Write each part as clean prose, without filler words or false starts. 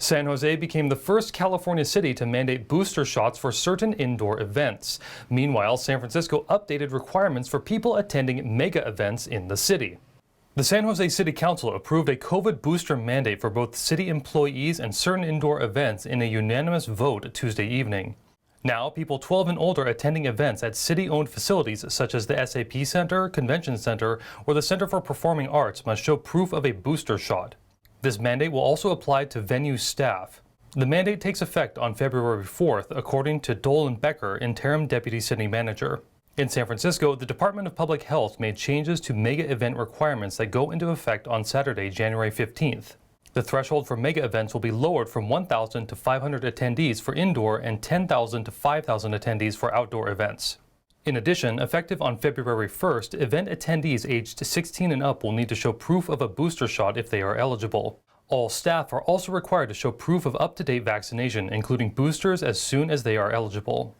San Jose became the first California city to mandate booster shots for certain indoor events. Meanwhile, San Francisco updated requirements for people attending mega events in the city. The San Jose City Council approved a COVID booster mandate for both city employees and certain indoor events in a unanimous vote Tuesday evening. Now, people 12 and older attending events at city-owned facilities such as the SAP Center, Convention Center, or the Center for Performing Arts must show proof of a booster shot. This mandate will also apply to venue staff. The mandate takes effect on February 4th, according to Dolan Becker, interim deputy city manager. In San Francisco, the Department of Public Health made changes to mega event requirements that go into effect on Saturday, January 15th. The threshold for mega events will be lowered from 1,000 to 500 attendees for indoor and 10,000 to 5,000 attendees for outdoor events. In addition, effective on February 1st, event attendees aged 16 and up will need to show proof of a booster shot if they are eligible. All staff are also required to show proof of up-to-date vaccination, including boosters, as soon as they are eligible.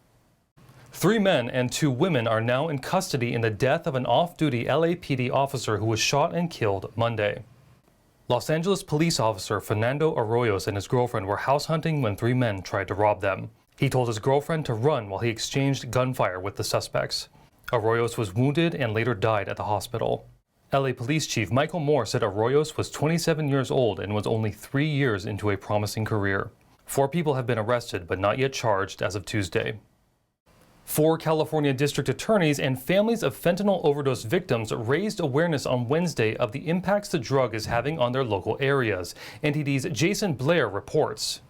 3 men and 2 women are now in custody in the death of an off-duty LAPD officer who was shot and killed Monday. Los Angeles police officer Fernando Arroyos and his girlfriend were house hunting when 3 men tried to rob them. He told his girlfriend to run while he exchanged gunfire with the suspects. Arroyos was wounded and later died at the hospital. LA Police Chief Michael Moore said Arroyos was 27 years old and was only 3 years into a promising career. 4 people have been arrested but not yet charged as of Tuesday. 4 California district attorneys and families of fentanyl overdose victims raised awareness on Wednesday of the impacts the drug is having on their local areas. NTD's Jason Blair reports.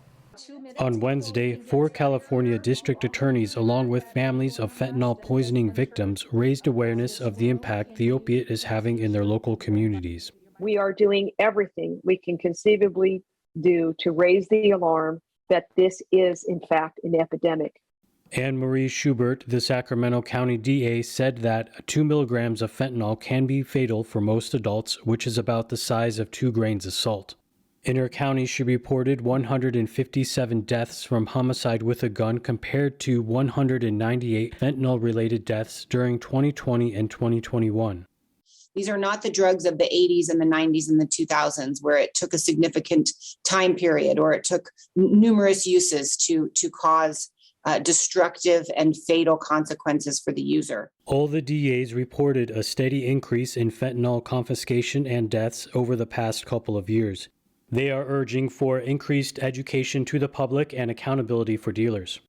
On Wednesday, 4 California district attorneys, along with families of fentanyl poisoning victims, raised awareness of the impact the opiate is having in their local communities. We are doing everything we can conceivably do to raise the alarm that this is, in fact, an epidemic. Anne Marie Schubert, the Sacramento County DA, said that 2 milligrams of fentanyl can be fatal for most adults, which is about the size of 2 grains of salt. In her county, she reported 157 deaths from homicide with a gun compared to 198 fentanyl-related deaths during 2020 and 2021. These are not the drugs of the 80s and the 90s and the 2000s, where it took a significant time period or it took numerous uses to cause destructive and fatal consequences for the user. All the DAs reported a steady increase in fentanyl confiscation and deaths over the past couple of years. They are urging for increased education to the public and accountability for dealers.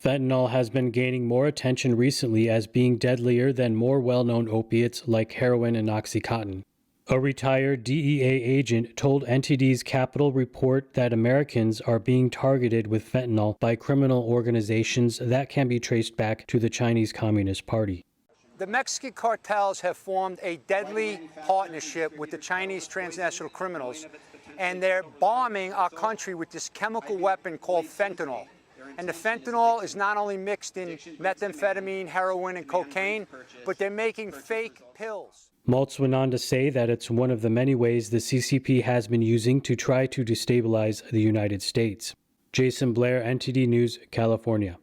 Fentanyl has been gaining more attention recently as being deadlier than more well-known opiates like heroin and Oxycontin. A retired DEA agent told NTD's Capital Report that Americans are being targeted with fentanyl by criminal organizations that can be traced back to the Chinese Communist Party. The Mexican cartels have formed a deadly partnership with the Chinese transnational criminals, and they're bombing our country with this chemical weapon called fentanyl. And the fentanyl is not only mixed in methamphetamine, heroin, and cocaine, but they're making fake pills. Maltz went on to say that it's one of the many ways the CCP has been using to try to destabilize the United States. Jason Blair, NTD News, California.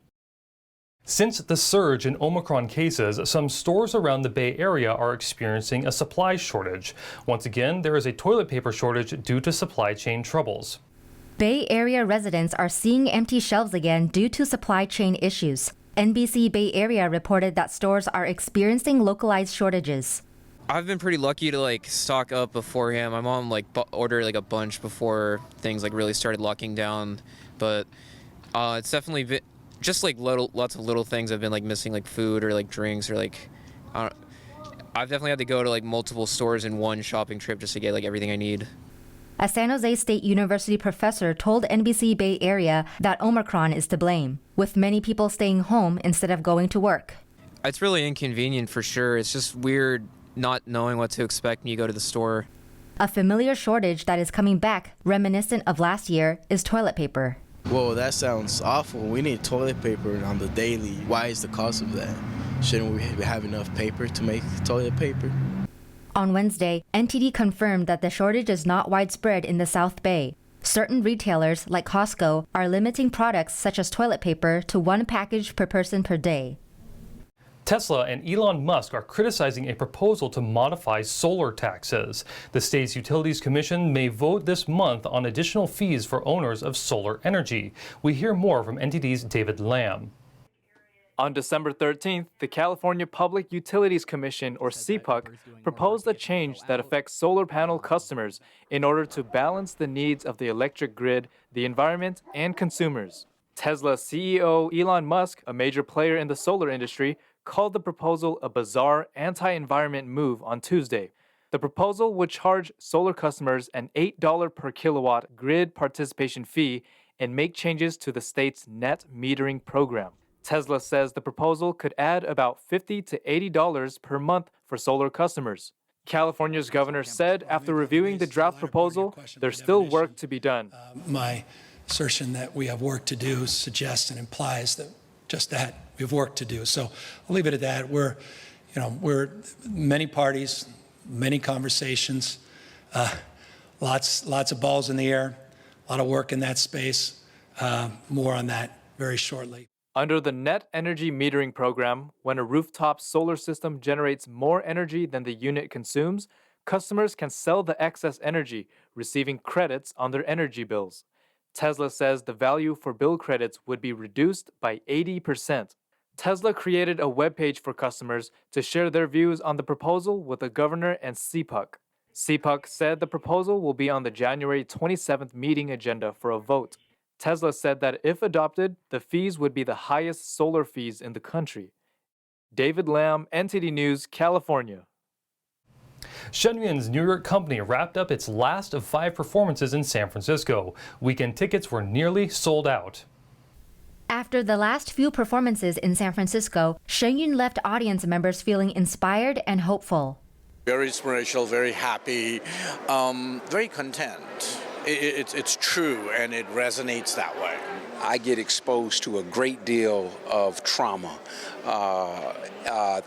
Since the surge in Omicron cases, some stores around the Bay Area are experiencing a supply shortage. Once again, there is a toilet paper shortage due to supply chain troubles. Bay Area residents are seeing empty shelves again due to supply chain issues. NBC Bay Area reported that stores are experiencing localized shortages. I've been pretty lucky to stock up beforehand. My mom ordered a bunch before things really started locking down, but it's definitely been just lots of little things have been missing, food or drinks or I've definitely had to go to multiple stores in one shopping trip just to get everything I need. A San Jose State University professor told NBC Bay Area that Omicron is to blame, with many people staying home instead of going to work. It's really inconvenient for sure. It's just weird not knowing what to expect when you go to the store. A familiar shortage that is coming back, reminiscent of last year, is toilet paper. Whoa, that sounds awful. We need toilet paper on the daily. Why is the cost of that? Shouldn't we have enough paper to make toilet paper? On Wednesday, NTD confirmed that the shortage is not widespread in the South Bay. Certain retailers, like Costco, are limiting products such as toilet paper to 1 package per person per day. Tesla and Elon Musk are criticizing a proposal to modify solar taxes. The state's Utilities Commission may vote this month on additional fees for owners of solar energy. We hear more from NTD's David Lamb. On December 13th, the California Public Utilities Commission, or CPUC, proposed a change that affects solar panel customers in order to balance the needs of the electric grid, the environment, and consumers. Tesla CEO Elon Musk, a major player in the solar industry, called the proposal a bizarre anti-environment move on Tuesday. The proposal would charge solar customers an $8 per kilowatt grid participation fee and make changes to the state's net metering program. Tesla says the proposal could add about $50 to $80 per month for solar customers. California's governor said after reviewing the draft proposal, there's still work to be done. My assertion that we have work to do suggests and implies that just that we have work to do. So I'll leave it at that. We're many parties, many conversations, lots of balls in the air, a lot of work in that space. More on that very shortly. Under the net energy metering program, when a rooftop solar system generates more energy than the unit consumes, customers can sell the excess energy, receiving credits on their energy bills. Tesla says the value for bill credits would be reduced by 80%. Tesla created a webpage for customers to share their views on the proposal with the governor and CPUC. CPUC said the proposal will be on the January 27th meeting agenda for a vote. Tesla said that if adopted, the fees would be the highest solar fees in the country. David Lamb, NTD News, California. Shen's New York company wrapped up its last of 5 performances in San Francisco. Weekend tickets were nearly sold out. After the last few performances in San Francisco, Shen left audience members feeling inspired and hopeful. Very inspirational, very happy, very content. It's true, and it resonates that way. I get exposed to a great deal of trauma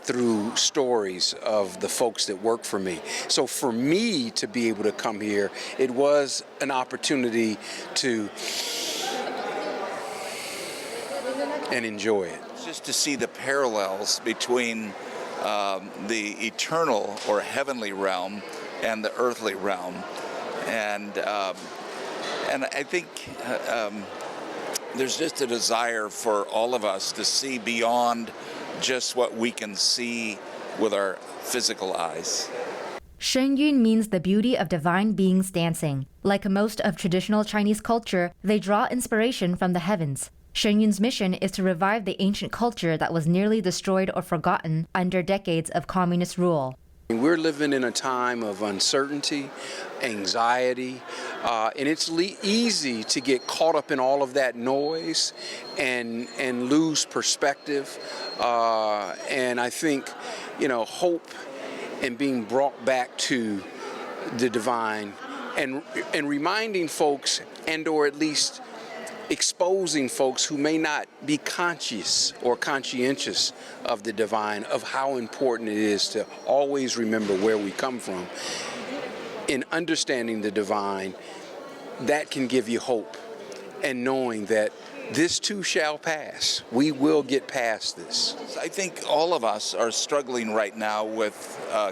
through stories of the folks that work for me. So for me to be able to come here, it was an opportunity to and enjoy it. Just to see the parallels between the eternal or heavenly realm and the earthly realm. And I think there's just a desire for all of us to see beyond just what we can see with our physical eyes. Shen Yun means the beauty of divine beings dancing. Like most of traditional Chinese culture, they draw inspiration from the heavens. Shen Yun's mission is to revive the ancient culture that was nearly destroyed or forgotten under decades of communist rule. We're living in a time of uncertainty, anxiety, and it's easy to get caught up in all of that noise and lose perspective. And I think, hope and being brought back to the divine and reminding folks or at least exposing folks who may not be conscious or conscientious of the divine, of how important it is to always remember where we come from. In understanding the divine, that can give you hope, and knowing that this too shall pass. We will get past this. I think all of us are struggling right now with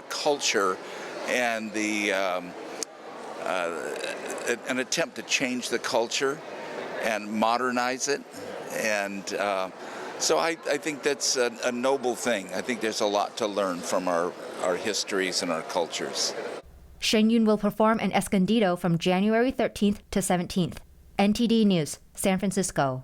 culture and an attempt to change the culture and modernize it, and so I think that's a noble thing. I think there's a lot to learn from our histories and our cultures. Shen Yun will perform in Escondido from January 13th to 17th. NTD News, San Francisco.